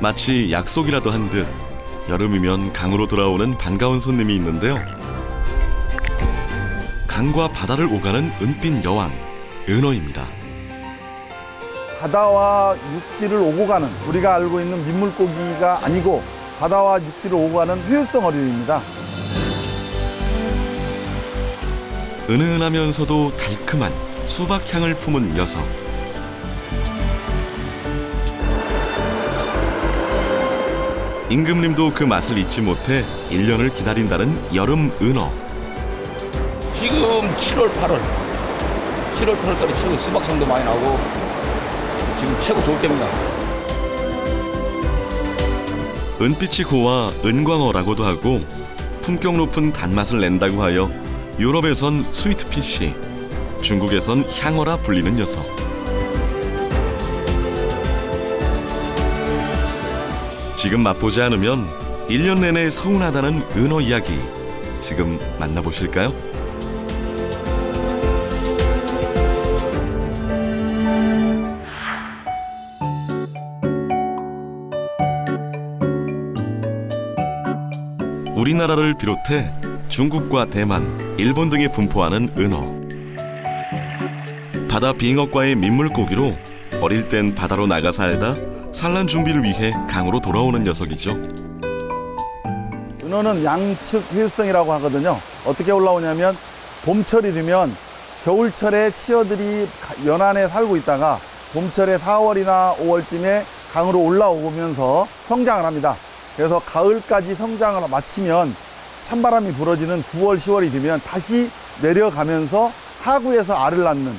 마치 약속이라도 한 듯 여름이면 강으로 돌아오는 반가운 손님이 있는데요. 강과 바다를 오가는 은빛 여왕, 은어입니다. 바다와 육지를 오고 가는, 우리가 알고 있는 민물고기가 아니고 바다와 육지를 오고 가는 회유성 어류입니다. 은은하면서도 달콤한 수박향을 품은 녀석. 임금님도 그 맛을 잊지 못해 1년을 기다린다는 여름 은어. 지금 7월, 8월까지 최고 수박향도 많이 나고 지금 최고 좋을 때입니다. 은빛이 고와 은광어라고도 하고 품격 높은 단맛을 낸다고 하여 유럽에선 스위트피쉬, 중국에선 향어라 불리는 녀석. 지금 맛보지 않으면 1년 내내 서운하다는 은어 이야기, 지금 만나보실까요? 우리나라를 비롯해 중국과 대만, 일본 등에 분포하는 은어. 바다 빙어과의 민물고기로 어릴 땐 바다로 나가 살다 산란 준비를 위해 강으로 돌아오는 녀석이죠. 은어는 양측 회유성이라고 하거든요. 어떻게 올라오냐면 봄철이 되면 겨울철에 치어들이 연안에 살고 있다가 봄철에 4월이나 5월쯤에 강으로 올라오면서 성장을 합니다. 그래서 가을까지 성장을 마치면 찬바람이 불어지는 9월, 10월이 되면 다시 내려가면서 하구에서 알을 낳는,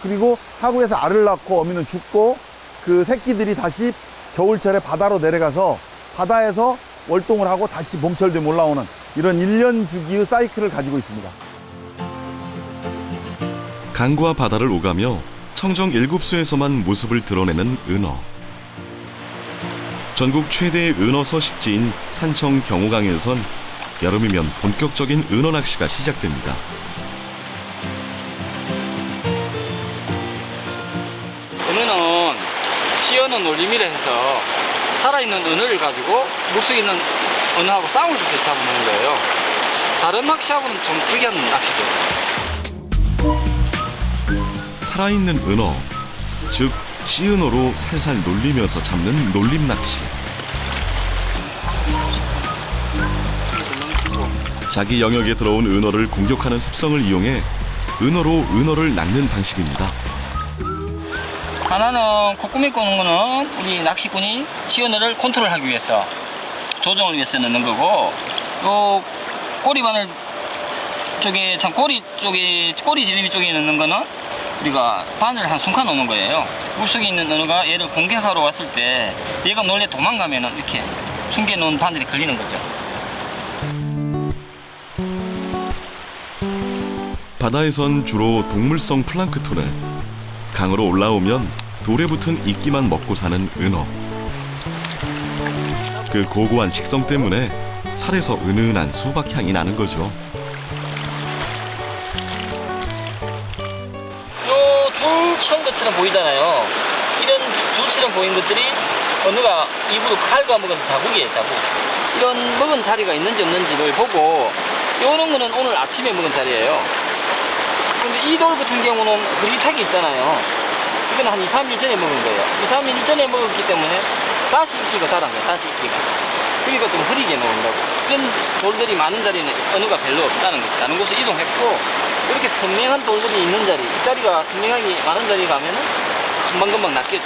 그리고 하구에서 알을 낳고 어미는 죽고 그 새끼들이 다시 겨울철에 바다로 내려가서 바다에서 월동을 하고 다시 봄철 되면 올라오는 이런 1년 주기의 사이클을 가지고 있습니다. 강과 바다를 오가며 청정 7수에서만 모습을 드러내는 은어. 전국 최대의 은어 서식지인 산청 경호강에선 여름이면 본격적인 은어 낚시가 시작됩니다. 은어는 시어는 놀림이라 해서 살아있는 은어를 가지고 물속에 있는 은어하고 싸움을 해서 잡는 거예요. 다른 낚시하고는 좀 특이한 낚시죠. 살아있는 은어, 즉 씨은어로 살살 놀리면서 잡는 놀림 낚시. 자기 영역에 들어온 은어를 공격하는 습성을 이용해 은어로 은어를 낚는 방식입니다. 하나는 코꾸미 꼬는 거는 우리 낚시꾼이 시어너를 컨트롤하기 위해서, 조정을 위해서 넣는 거고, 요 꼬리바늘 쪽에, 참 꼬리 쪽에, 꼬리 지름이 쪽에 넣는 거는 우리가 바늘을 한 순간 넣는 거예요. 물속에 있는 은어가 얘를 공격하러 왔을 때 얘가 놀래 도망가면은 이렇게 숨겨놓은 바늘이 걸리는 거죠. 바다에선 주로 동물성 플랑크톤을, 강으로 올라오면 돌에 붙은 이끼만 먹고 사는 은어. 그 고고한 식성 때문에 살에서 은은한 수박향이 나는 거죠. 요 줄처럼 것처럼 보이잖아요. 이런 줄처럼 보이는 것들이 어느가 입으로 칼과 먹은 자국이에요, 자국. 이런 먹은 자리가 있는지 없는지를 보고, 요런 거는 오늘 아침에 먹은 자리예요. 근데 이 돌 같은 경우는 흐릿하게 있잖아요. 이건 한 2, 3일 전에 먹은 거예요. 2, 3일 전에 먹었기 때문에 다시 이끼가 자란 거예요, 다시 이끼가. 그러니까 좀 흐리게 먹은 거고. 이런 돌들이 많은 자리는 어느가 별로 없다는 거죠. 다른 곳에 이동했고, 이렇게 선명한 돌들이 있는 자리, 이 자리가 선명하게 많은 자리 가면은 금방금방 낚여져.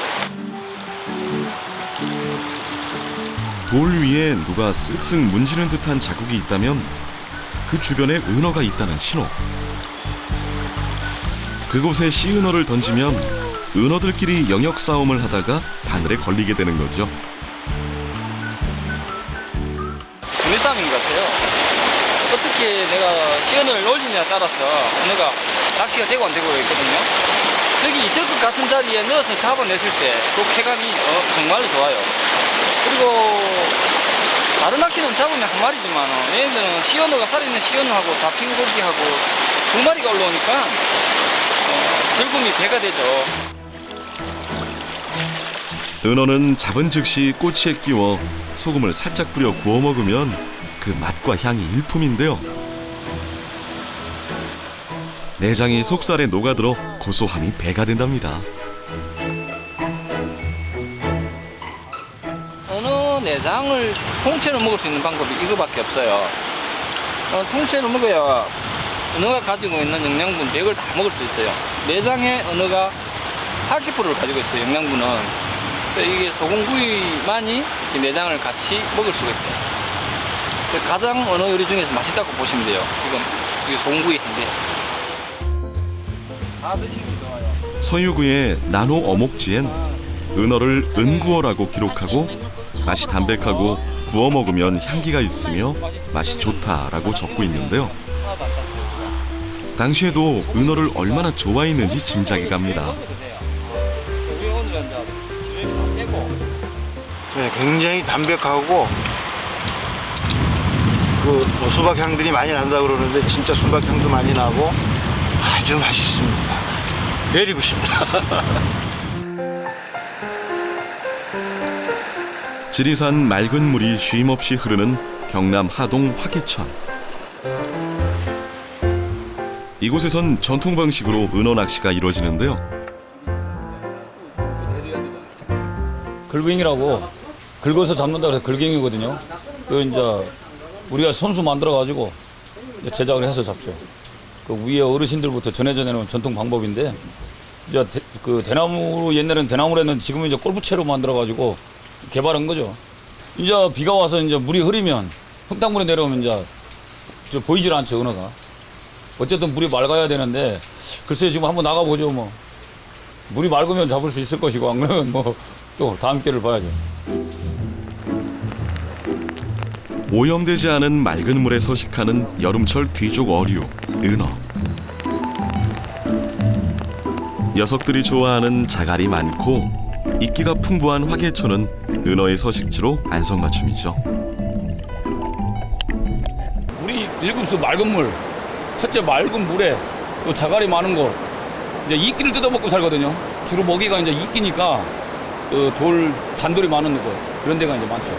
돌 위에 누가 쓱쓱 문지는 듯한 자국이 있다면 그 주변에 은어가 있다는 신호. 그곳에 씨은어를 던지면 은어들끼리 영역 싸움을 하다가 바늘에 걸리게 되는 거죠. 구매싸움인 것 같아요. 어떻게 내가 시연을 올리냐에 따라서 은어가 낚시가 되고 안 되고 있거든요. 저기 있을 것 같은 자리에 넣어서 잡아냈을 때 그 쾌감이 정말로 좋아요. 그리고 다른 낚시는 잡으면 한 마리지만 얘네들은 시연어가 살아있는 시연어하고 잡힌 고기하고 두 마리가 올라오니까 즐거움이 배가 되죠. 은어는 잡은 즉시 꼬치에 끼워 소금을 살짝 뿌려 구워 먹으면 그 맛과 향이 일품인데요. 내장이 속살에 녹아들어 고소함이 배가 된답니다. 은어 내장을 통째로 먹을 수 있는 방법이 이거밖에 없어요. 통째로 먹어야 은어가 가지고 있는 영양분 100을 다 먹을 수 있어요. 내장에 은어가 80%를 가지고 있어요, 영양분은. 그래서 이게 소금구이만이 이 내장을 같이 먹을 수가 있어요. 그래서 가장 은어 요리 중에서 맛있다고 보시면 돼요. 지금 이게 소금구이인데. 다 드시면 좋아요. 서유구의 나노 어목지엔 은어를 은구어라고 기록하고 맛이 담백하고 구워 먹으면 향기가 있으며 맛이 좋다라고 적고 있는데요. 하나도 안 땄어요. 당시에도 은어를 얼마나 좋아했는지 짐작이 갑니다. 우리 오늘은 이제 기름이 다 빼고 네, 굉장히 담백하고 뭐 수박 향들이 많이 난다 그러는데 진짜 수박 향도 많이 나고 아주 맛있습니다. 내리고 싶다. 지리산 맑은 물이 쉼없이 흐르는 경남 하동 화계천. 이곳에선 전통 방식으로 은어 낚시가 이루어지는데요. 글갱이라고 긁어서 잡는다 그래서 글갱이거든요. 그 이제 우리가 손수 만들어 가지고 제작을 해서 잡죠. 그 위에 어르신들부터 전해져 내놓은 전통 방법인데 이제 그 대나무로 옛날에는 대나무로 했는데 지금은 이제 골프채로 만들어 가지고 개발한 거죠. 이제 비가 와서 이제 물이 흐리면 흙탕물에 내려오면 이제 저 보이질 않죠, 은어가. 어쨌든 물이 맑아야 되는데 글쎄 지금 한번 나가 보죠 뭐. 물이 맑으면 잡을 수 있을 것이고 안 그러면 뭐 또 다음 기회를 봐야죠. 오염되지 않은 맑은 물에 서식하는 여름철 귀족 어류, 은어. 녀석들이 좋아하는 자갈이 많고 이끼가 풍부한 화계천은 은어의 서식지로 안성맞춤이죠. 우리 일급수 맑은 물, 첫째 맑은 물에 또 자갈이 많은 곳, 이제 이끼를 뜯어먹고 살거든요. 주로 먹이가 이제 이끼니까 돌 잔돌이 많은 곳 그런 데가 이제 많죠.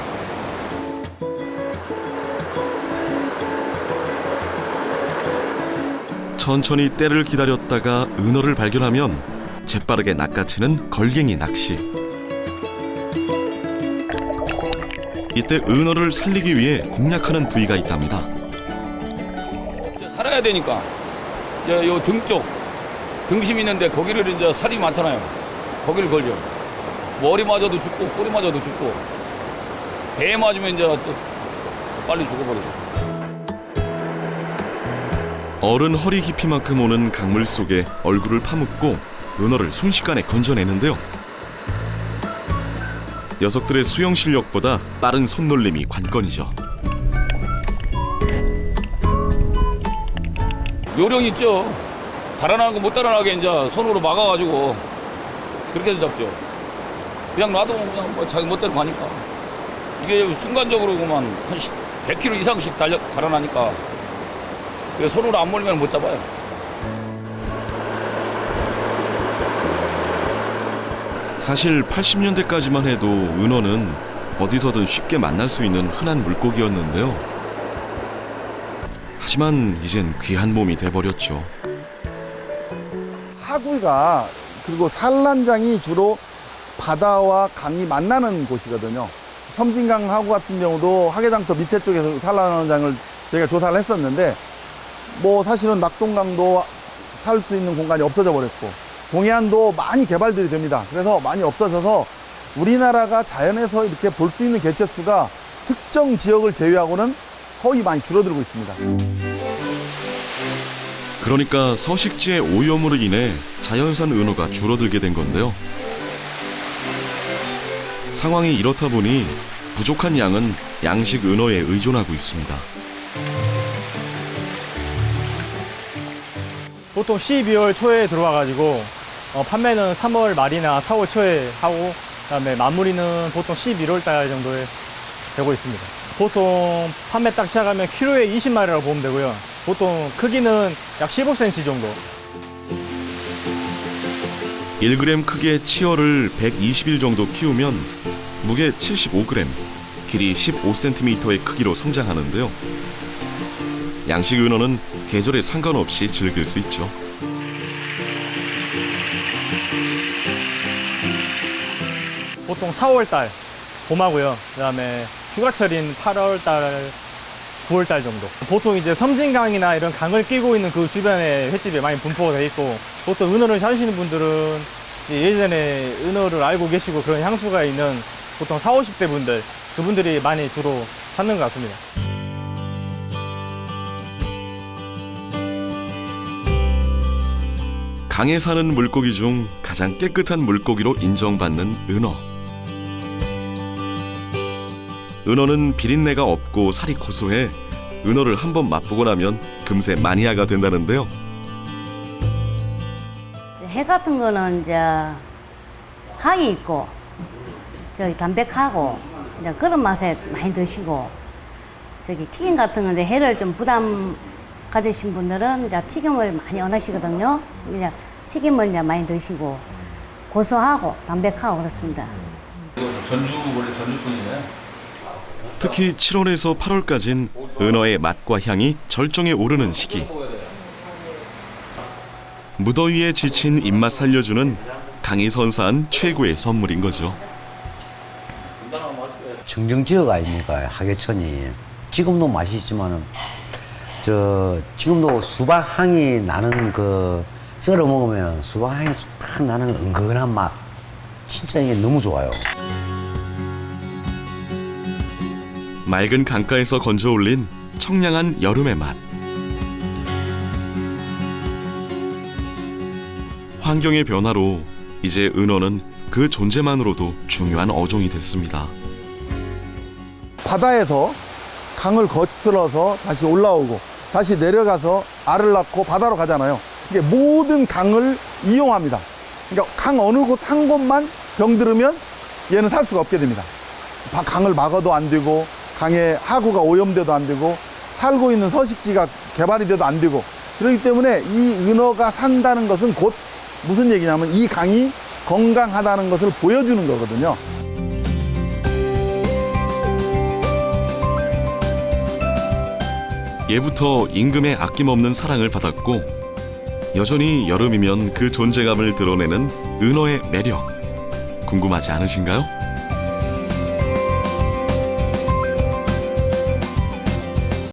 천천히 때를 기다렸다가 은어를 발견하면 재빠르게 낚아채는 걸갱이 낚시. 이때 은어를 살리기 위해 공략하는 부위가 있답니다. 이제 살아야 되니까 이제 요 등 쪽, 등심 있는데 거기를 이제 살이 많잖아요. 거기를 걸죠. 머리 맞아도 죽고 꼬리 맞아도 죽고 배에 맞으면 이제 또 빨리 죽어버리죠. 어른 허리 깊이만큼 오는 강물 속에 얼굴을 파묻고 은어를 순식간에 건져내는데요. 녀석들의 수영 실력보다 빠른 손놀림이 관건이죠. 요령 있죠. 달아나는 거 못 달아나게 이제 손으로 막아가지고 그렇게 해서 잡죠. 그냥 놔두면 그냥 뭐 자기 멋대로 가니까. 이게 순간적으로 그만 한 100km 이상씩 달아나니까 손으로 안 몰면 못 잡아요. 사실 80년대까지만 해도 은어는 어디서든 쉽게 만날 수 있는 흔한 물고기였는데요. 하지만 이젠 귀한 몸이 돼버렸죠. 하구가 그리고 산란장이 주로 바다와 강이 만나는 곳이거든요. 섬진강 하구 같은 경우도 하계장터 밑에 쪽에서 산란장을 저희가 조사를 했었는데 뭐 사실은 낙동강도 살 수 있는 공간이 없어져 버렸고 동해안도 많이 개발들이 됩니다. 그래서 많이 없어져서 우리나라가 자연에서 이렇게 볼 수 있는 개체수가 특정 지역을 제외하고는 거의 많이 줄어들고 있습니다. 그러니까 서식지의 오염으로 인해 자연산 은어가 줄어들게 된 건데요. 상황이 이렇다 보니 부족한 양은 양식 은어에 의존하고 있습니다. 보통 12월 초에 들어와가지고 판매는 3월 말이나 4월 초에 하고 그다음에 마무리는 보통 11월 달 정도에 되고 있습니다. 보통 판매 딱 시작하면 키로에 20마리라고 보면 되고요. 보통 크기는 약 15cm 정도. 1g 크기의 치어를 120일 정도 키우면 무게 75g, 길이 15cm의 크기로 성장하는데요. 양식 은어는 계절에 상관없이 즐길 수 있죠. 보통 4월달 봄하고요. 그다음에 휴가철인 8월달, 9월달 정도. 보통 이제 섬진강이나 이런 강을 끼고 있는 그 주변에 횟집이 많이 분포가 돼 있고, 보통 은어를 찾으시는 분들은 예전에 은어를 알고 계시고 그런 향수가 있는 보통 40, 50대 분들, 그분들이 많이 주로 찾는 것 같습니다. 강에 사는 물고기 중 가장 깨끗한 물고기로 인정받는 은어. 은어는 비린내가 없고 살이 고소해 은어를 한번 맛보고 나면 금세 마니아가 된다는데요. 해 같은 거는 이제 향이 있고 저기 담백하고 이제 그런 맛에 많이 드시고, 저기 튀김 같은 건 이제 해를 좀 부담 가지신 분들은 이제 튀김을 많이 원하시거든요. 이제 튀김을 이제 많이 드시고 고소하고 담백하고 그렇습니다. 전주 원래 전주뿐이네. 특히 7월에서 8월까지는 은어의 맛과 향이 절정에 오르는 시기. 무더위에 지친 입맛 살려주는 강이 선사한 최고의 선물인 거죠. 청정지역 아닙니까, 하계천이. 지금도 맛이 있지만은 지금도 수박 향이 나는 그 썰어 먹으면 수박 향이 딱 나는 은근한 맛, 진짜 이게 너무 좋아요. 맑은 강가에서 건져 올린 청량한 여름의 맛. 환경의 변화로 이제 은어는 그 존재만으로도 중요한 어종이 됐습니다. 바다에서 강을 거슬러서 다시 올라오고 다시 내려가서 알을 낳고 바다로 가잖아요. 이게 모든 강을 이용합니다. 그러니까 강 어느 곳 한 곳만 병들으면 얘는 살 수가 없게 됩니다. 강을 막아도 안 되고, 강의 하구가 오염돼도 안 되고, 살고 있는 서식지가 개발이 돼도 안 되고, 그렇기 때문에 이 은어가 산다는 것은 곧 무슨 얘기냐면 이 강이 건강하다는 것을 보여주는 거거든요. 예부터 임금의 아낌없는 사랑을 받았고 여전히 여름이면 그 존재감을 드러내는 은어의 매력 궁금하지 않으신가요?